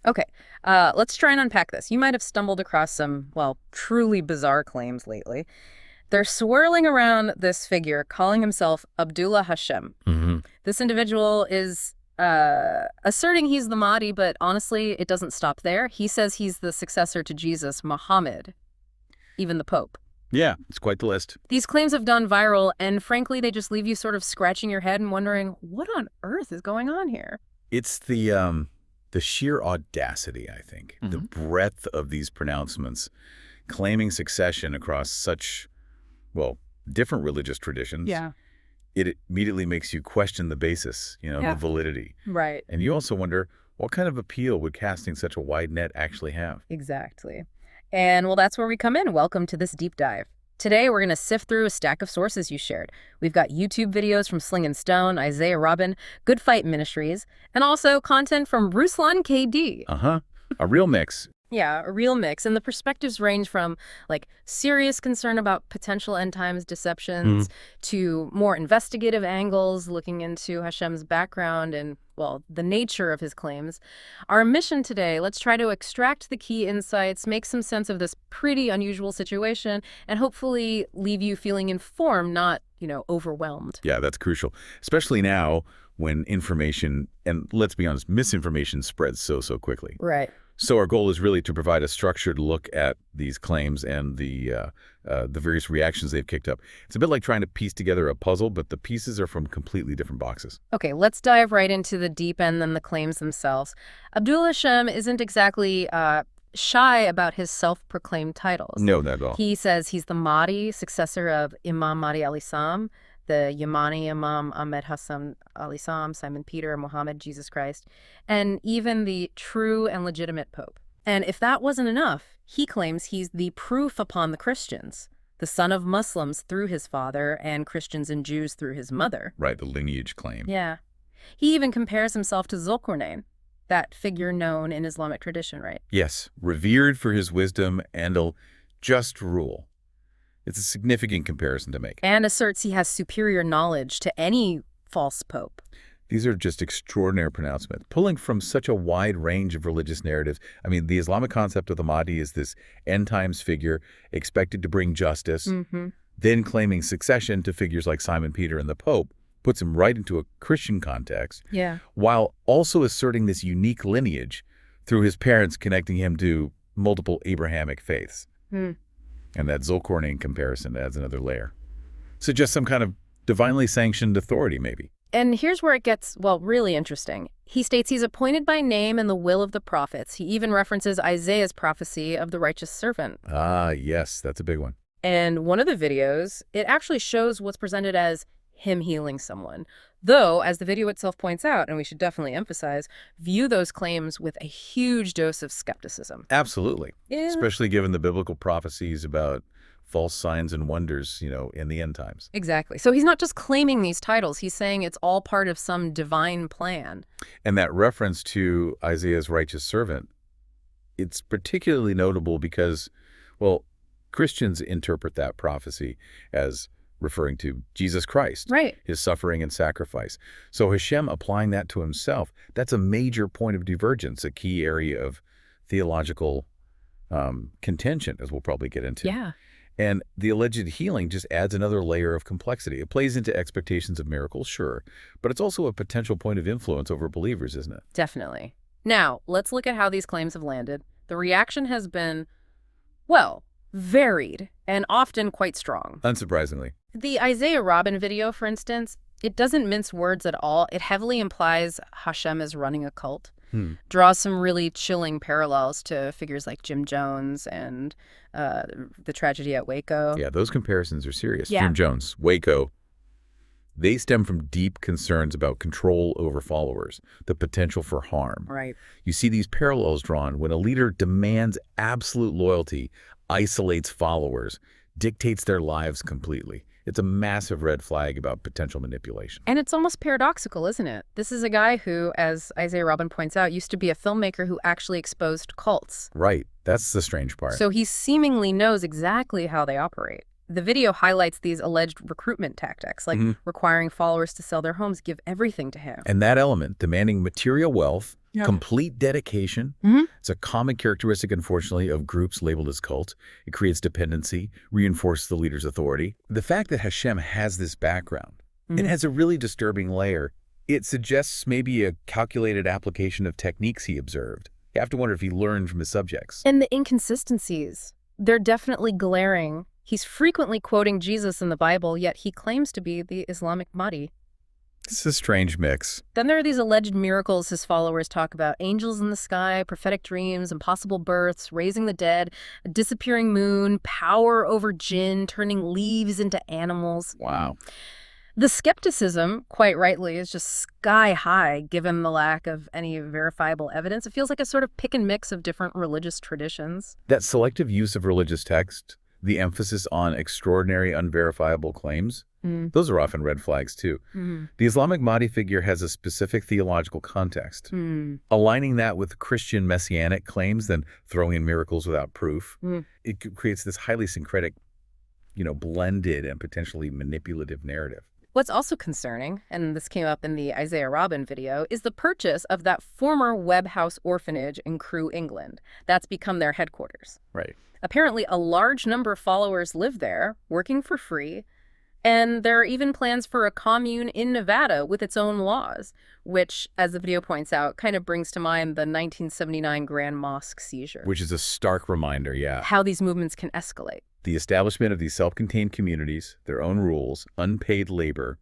Okay, let's try and unpack this. You might have stumbled across some, well, truly bizarre claims lately. They're swirling around this figure calling himself Abdullah Hashem. Hmm. This individual is asserting he's the Mahdi, but honestly, it doesn't stop there. He says he's the successor to Jesus, Muhammad, even the Pope. Yeah, it's quite the list. These claims have gone viral, and frankly, they just leave you sort of scratching your head and wondering, what on earth is going on here? It's the sheer audacity, I think, the Hmm. breadth of these pronouncements, claiming succession across such, well, different religious traditions. Yeah. It immediately makes you question the basis, the Yeah. validity. Right. And you also wonder, what kind of appeal would casting such a wide net actually have? Exactly. And well, that's where we come in. Welcome to this deep dive. Today, we're going to sift through a stack of sources you shared. We've got YouTube videos from Sling and Stone, Isaiah Robin, Good Fight Ministries, and also content from Ruslan KD. Uh-huh. A real mix. Yeah, a real mix. And the perspectives range from like serious concern about potential end times deceptions to more investigative angles looking into Hashem's background and, well, the nature of his claims. Our mission today, let's try to extract the key insights, make some sense of this pretty unusual situation, and hopefully leave you feeling informed, not, overwhelmed. Yeah, that's crucial, especially now when information, and let's be honest, misinformation spreads so quickly. Right. So our goal is really to provide a structured look at these claims and the various reactions they've kicked up. It's a bit like trying to piece together a puzzle, but the pieces are from completely different boxes. Okay, let's dive right into the deep end and the claims themselves. Abdul Hashem isn't exactly shy about his self-proclaimed titles. No, not at all. He says he's the Mahdi, successor of Imam Mahdi al-Islam, the Yemeni Imam Ahmed Hassan al-Islam, Simon Peter, Muhammad, Jesus Christ, and even the true and legitimate Pope. And if that wasn't enough, he claims he's the proof upon the Christians, the son of Muslims through his father and Christians and Jews through his mother. Right, the lineage claim. Yeah. He even compares himself to Zulkarnain, that figure known in Islamic tradition, right? Yes, revered for his wisdom and a just rule. It's a significant comparison to make. And asserts he has superior knowledge to any false pope. These are just extraordinary pronouncements, pulling from such a wide range of religious narratives. I mean, the Islamic concept of the Mahdi is this end times figure expected to bring justice, then claiming succession to figures like Simon Peter and the Pope, puts him right into a Christian context, Yeah. while also asserting this unique lineage through his parents connecting him to multiple Abrahamic faiths. Hmm. And that Zulkarnain comparison adds another layer. So just some kind of divinely sanctioned authority, maybe. And here's where it gets, well, really interesting. He states he's appointed by name and the will of the prophets. He even references Isaiah's prophecy of the righteous servant. Ah, yes, that's a big one. And one of the videos, it actually shows what's presented as him healing someone. Though, as the video itself points out, and we should definitely emphasize, view those claims with a huge dose of skepticism. Absolutely. Yeah. Especially given the biblical prophecies about false signs and wonders, in the end times. Exactly. So he's not just claiming these titles, he's saying it's all part of some divine plan. And that reference to Isaiah's righteous servant, it's particularly notable because, well, Christians interpret that prophecy as referring to Jesus Christ, Right. his suffering and sacrifice. So Hashem applying that to himself, that's a major point of divergence, a key area of theological contention, as we'll probably get into. Yeah. And the alleged healing just adds another layer of complexity. It plays into expectations of miracles, sure, but it's also a potential point of influence over believers, isn't it? Definitely. Now, let's look at how these claims have landed. The reaction has been, well, varied and often quite strong. Unsurprisingly. The Isaiah Robin video, for instance, it doesn't mince words at all. It heavily implies Hashem is running a cult, draws some really chilling parallels to figures like Jim Jones and the tragedy at Waco. Yeah, those comparisons are serious. Yeah. Jim Jones, Waco, they stem from deep concerns about control over followers, the potential for harm. Right. You see these parallels drawn when a leader demands absolute loyalty, isolates followers, dictates their lives completely. It's a massive red flag about potential manipulation. And it's almost paradoxical, isn't it? This is a guy who, as Isaiah Robin points out, used to be a filmmaker who actually exposed cults. Right. That's the strange part. So he seemingly knows exactly how they operate. The video highlights these alleged recruitment tactics, like requiring followers to sell their homes, give everything to him. And that element, demanding material wealth, Complete dedication. Mm-hmm. It's a common characteristic, unfortunately, of groups labeled as cult. It creates dependency, reinforces the leader's authority. The fact that Hashem has this background, it has a really disturbing layer. It suggests maybe a calculated application of techniques he observed. You have to wonder if he learned from his subjects. And the inconsistencies, they're definitely glaring. He's frequently quoting Jesus in the Bible, yet he claims to be the Islamic Mahdi. It's a strange mix. Then there are these alleged miracles his followers talk about: angels in the sky, prophetic dreams, impossible births, raising the dead, a disappearing moon, power over jinn, turning leaves into animals. Wow. The skepticism, quite rightly, is just sky high given the lack of any verifiable evidence. It feels like a sort of pick and mix of different religious traditions. That selective use of religious text, the emphasis on extraordinary, unverifiable claims, those are often red flags too. The Islamic Mahdi figure has a specific theological context. Aligning that with Christian messianic claims, then throwing in miracles without proof, it creates this highly syncretic, blended and potentially manipulative narrative. What's also concerning, and this came up in the Isaiah Robin video, is the purchase of that former Webb House orphanage in Crewe, England. That's become their headquarters. Right. Apparently, a large number of followers live there, working for free, and there are even plans for a commune in Nevada with its own laws, which, as the video points out, kind of brings to mind the 1979 Grand Mosque seizure. Which is a stark reminder, How these movements can escalate. The establishment of these self-contained communities, their own rules, unpaid labor,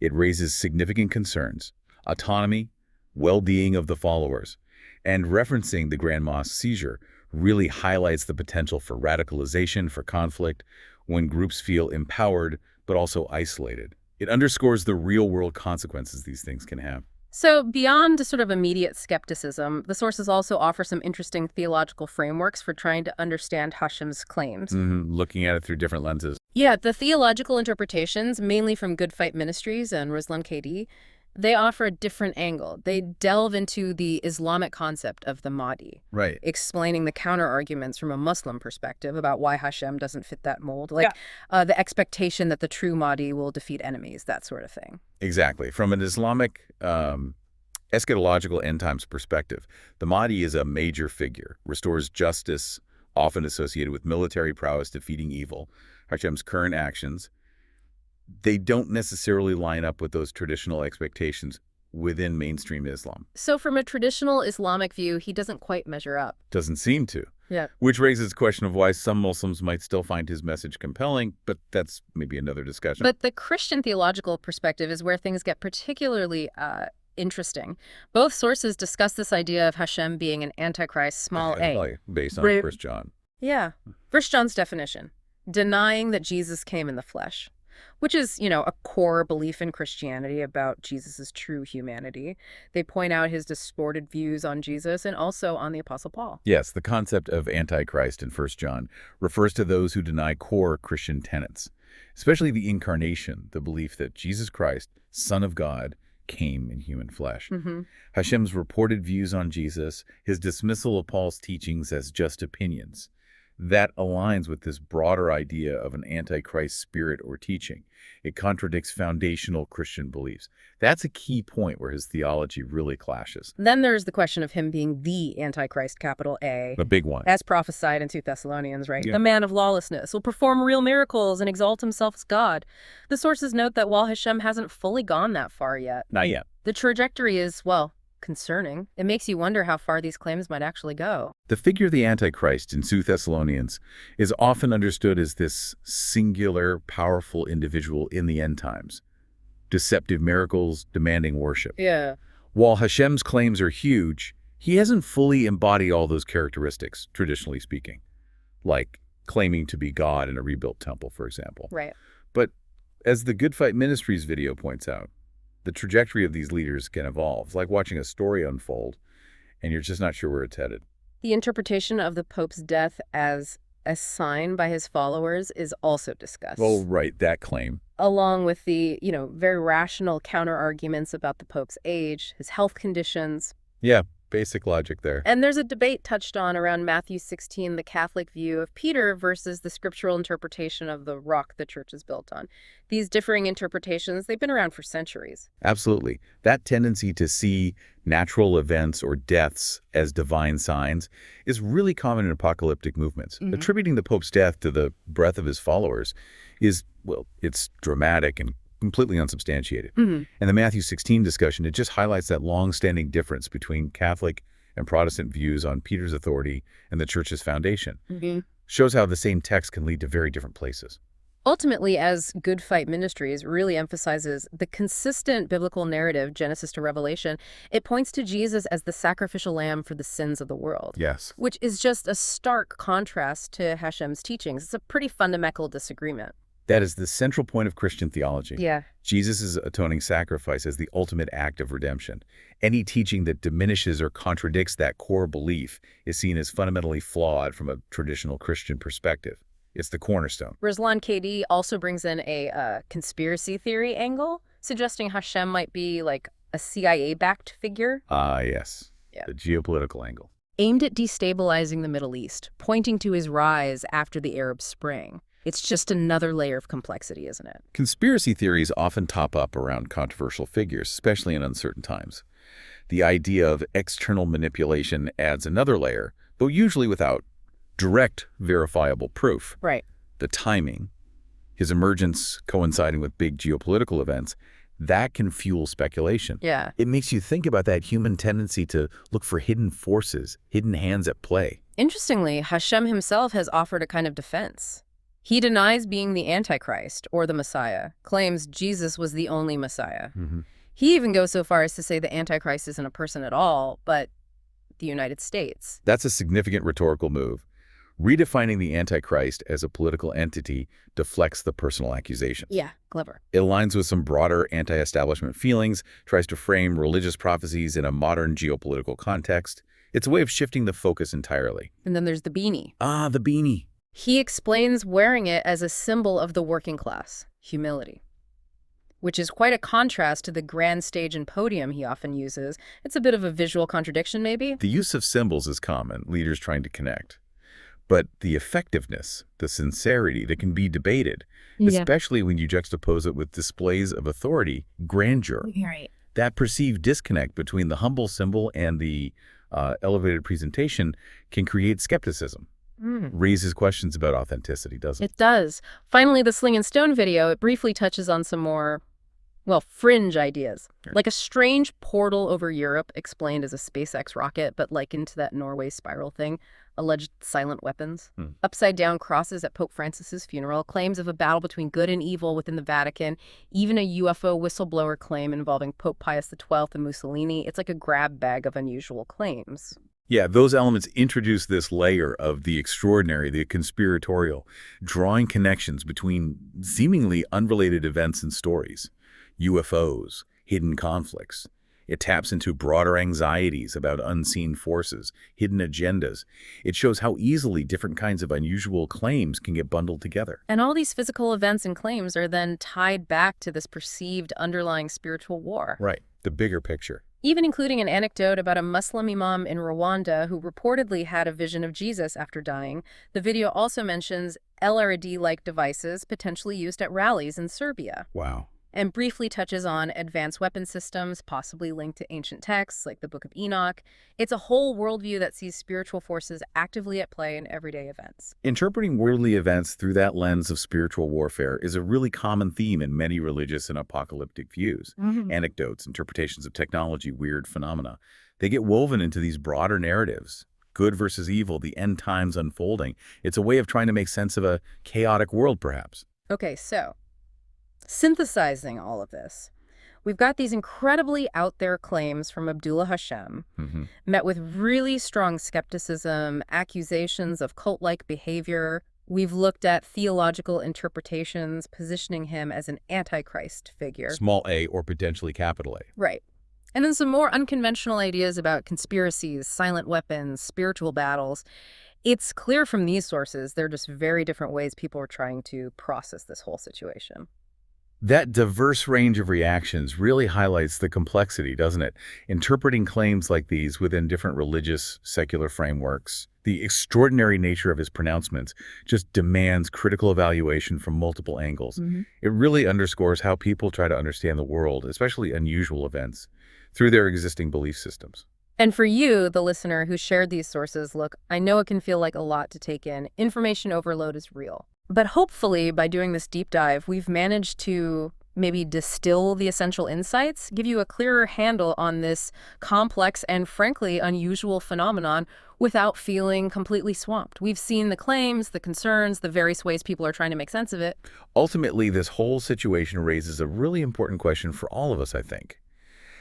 it raises significant concerns. Autonomy, well-being of the followers, and referencing the Grand Mosque seizure really highlights the potential for radicalization, for conflict, when groups feel empowered but also isolated. It underscores the real-world consequences these things can have. So beyond sort of immediate skepticism, the sources also offer some interesting theological frameworks for trying to understand Hashem's claims. Looking at it through different lenses. Yeah, the theological interpretations, mainly from Good Fight Ministries and Ruslan KD, they offer a different angle. They delve into the Islamic concept of the Mahdi, Right. explaining the counter-arguments from a Muslim perspective about why Hashem doesn't fit that mold, like the expectation that the true Mahdi will defeat enemies, that sort of thing. Exactly. From an Islamic eschatological end times perspective, the Mahdi is a major figure, restores justice, often associated with military prowess defeating evil. Hashem's current actions, they don't necessarily line up with those traditional expectations within mainstream Islam. So from a traditional Islamic view, he doesn't quite measure up. Doesn't seem to. Yeah. Which raises the question of why some Muslims might still find his message compelling, but that's maybe another discussion. But the Christian theological perspective is where things get particularly interesting. Both sources discuss this idea of Hashem being an antichrist, small a. Based on 1 John. Yeah. 1 John's definition, denying that Jesus came in the flesh, which is, a core belief in Christianity about Jesus's true humanity. They point out his distorted views on Jesus and also on the Apostle Paul. Yes, the concept of Antichrist in 1 John refers to those who deny core Christian tenets, especially the incarnation, the belief that Jesus Christ, Son of God, came in human flesh. Hashem's reported views on Jesus, his dismissal of Paul's teachings as just opinions, that aligns with this broader idea of an antichrist spirit or teaching. It contradicts foundational Christian beliefs. That's a key point where his theology really clashes. Then there's the question of him being the antichrist, capital A. The big one. As prophesied in 2 Thessalonians, right? Yeah. The man of lawlessness will perform real miracles and exalt himself as God. The sources note that while Hashem hasn't fully gone that far yet, Not yet. the trajectory is, concerning. It makes you wonder how far these claims might actually go. The figure of the Antichrist in 2 Thessalonians is often understood as this singular, powerful individual in the end times. Deceptive miracles, demanding worship. Yeah. While Hashem's claims are huge, he hasn't fully embodied all those characteristics, traditionally speaking, like claiming to be God in a rebuilt temple, for example. Right. But as the Good Fight Ministries video points out, the trajectory of these leaders can evolve. It's like watching a story unfold, and you're just not sure where it's headed. The interpretation of the Pope's death as a sign by his followers is also discussed. Well, right, that claim. Along with the, very rational counter-arguments about the Pope's age, his health conditions. Yeah, Basic logic there. And there's a debate touched on around Matthew 16, the Catholic view of Peter versus the scriptural interpretation of the rock the church is built on. These differing interpretations, they've been around for centuries. Absolutely. That tendency to see natural events or deaths as divine signs is really common in apocalyptic movements. Attributing the Pope's death to the breath of his followers is, well, it's dramatic and completely unsubstantiated. And the Matthew 16 discussion, it just highlights that long-standing difference between Catholic and Protestant views on Peter's authority and the church's foundation. Shows how the same text can lead to very different places. Ultimately, as Good Fight Ministries really emphasizes the consistent biblical narrative, Genesis to Revelation, it points to Jesus as the sacrificial lamb for the sins of the world. Yes. Which is just a stark contrast to Hashem's teachings. It's a pretty fundamental disagreement. That is the central point of Christian theology. Yeah. Jesus' atoning sacrifice as the ultimate act of redemption. Any teaching that diminishes or contradicts that core belief is seen as fundamentally flawed from a traditional Christian perspective. It's the cornerstone. Ruslan KD also brings in a conspiracy theory angle, suggesting Hashem might be like a CIA-backed figure. Ah, yes. Yeah. The geopolitical angle. Aimed at destabilizing the Middle East, pointing to his rise after the Arab Spring. It's just another layer of complexity, isn't it? Conspiracy theories often top up around controversial figures, especially in uncertain times. The idea of external manipulation adds another layer, though usually without direct verifiable proof. Right. The timing, his emergence coinciding with big geopolitical events, that can fuel speculation. Yeah. It makes you think about that human tendency to look for hidden forces, hidden hands at play. Interestingly, Hashem himself has offered a kind of defense. He denies being the Antichrist or the Messiah, claims Jesus was the only Messiah. He even goes so far as to say the Antichrist isn't a person at all, but the United States. That's a significant rhetorical move. Redefining the Antichrist as a political entity deflects the personal accusation. Yeah, clever. It aligns with some broader anti-establishment feelings, tries to frame religious prophecies in a modern geopolitical context. It's a way of shifting the focus entirely. And then there's the beanie. Ah, the beanie. He explains wearing it as a symbol of the working class, humility, which is quite a contrast to the grand stage and podium he often uses. It's a bit of a visual contradiction, maybe? The use of symbols is common, leaders trying to connect. But the effectiveness, the sincerity, that can be debated, especially when you juxtapose it with displays of authority, grandeur. Right. That perceived disconnect between the humble symbol and the elevated presentation can create skepticism. Raises questions about authenticity, doesn't it? It does. Finally, the Sling and Stone video, it briefly touches on some more, well, fringe ideas. Like a strange portal over Europe explained as a SpaceX rocket, but likened to that Norway spiral thing. Alleged silent weapons. Upside-down crosses at Pope Francis's funeral. Claims of a battle between good and evil within the Vatican. Even a UFO whistleblower claim involving Pope Pius XII and Mussolini. It's like a grab bag of unusual claims. Yeah, those elements introduce this layer of the extraordinary, the conspiratorial, drawing connections between seemingly unrelated events and stories. UFOs, hidden conflicts. It taps into broader anxieties about unseen forces, hidden agendas. It shows how easily different kinds of unusual claims can get bundled together. And all these physical events and claims are then tied back to this perceived underlying spiritual war. Right, the bigger picture. Even including an anecdote about a Muslim imam in Rwanda who reportedly had a vision of Jesus after dying. The video also mentions LRD-like devices potentially used at rallies in Serbia. Wow. And briefly touches on advanced weapon systems, possibly linked to ancient texts like the Book of Enoch. It's a whole worldview that sees spiritual forces actively at play in everyday events. Interpreting worldly events through that lens of spiritual warfare is a really common theme in many religious and apocalyptic views. Anecdotes, interpretations of technology, weird phenomena. They get woven into these broader narratives. Good versus evil, the end times unfolding. It's a way of trying to make sense of a chaotic world, perhaps. Okay, so synthesizing all of this, we've got these incredibly out there claims from Abdullah Hashem, met with really strong skepticism, accusations of cult-like behavior. We've looked at theological interpretations, positioning him as an antichrist figure. Small a or potentially capital A. Right. And then some more unconventional ideas about conspiracies, silent weapons, spiritual battles. It's clear from these sources they're just very different ways people are trying to process this whole situation. That diverse range of reactions really highlights the complexity, doesn't it? Interpreting claims like these within different religious, secular frameworks. The extraordinary nature of his pronouncements just demands critical evaluation from multiple angles. It really underscores how people try to understand the world, especially unusual events, through their existing belief systems. And for you, the listener who shared these sources, look, I know it can feel like a lot to take in. Information overload is real. But hopefully, by doing this deep dive, we've managed to maybe distill the essential insights, give you a clearer handle on this complex and frankly unusual phenomenon without feeling completely swamped. We've seen the claims, the concerns, the various ways people are trying to make sense of it. Ultimately, this whole situation raises a really important question for all of us, I think.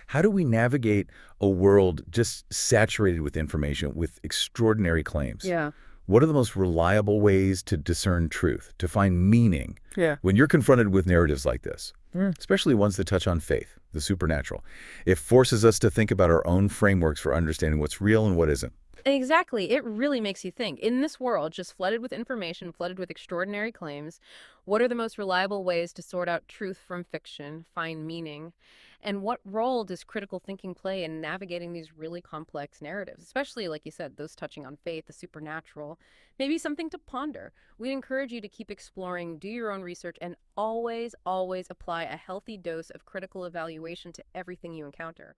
How do we navigate a world just saturated with information, with extraordinary claims? Yeah. What are the most reliable ways to discern truth, to find meaning Yeah. when you're confronted with narratives like this, especially ones that touch on faith, the supernatural? It forces us to think about our own frameworks for understanding what's real and what isn't. Exactly. It really makes you think. In this world, just flooded with information, flooded with extraordinary claims, what are the most reliable ways to sort out truth from fiction, find meaning? And what role does critical thinking play in navigating these really complex narratives, especially, like you said, those touching on faith, the supernatural? Maybe something to ponder. We'd encourage you to keep exploring, do your own research, and always, always apply a healthy dose of critical evaluation to everything you encounter.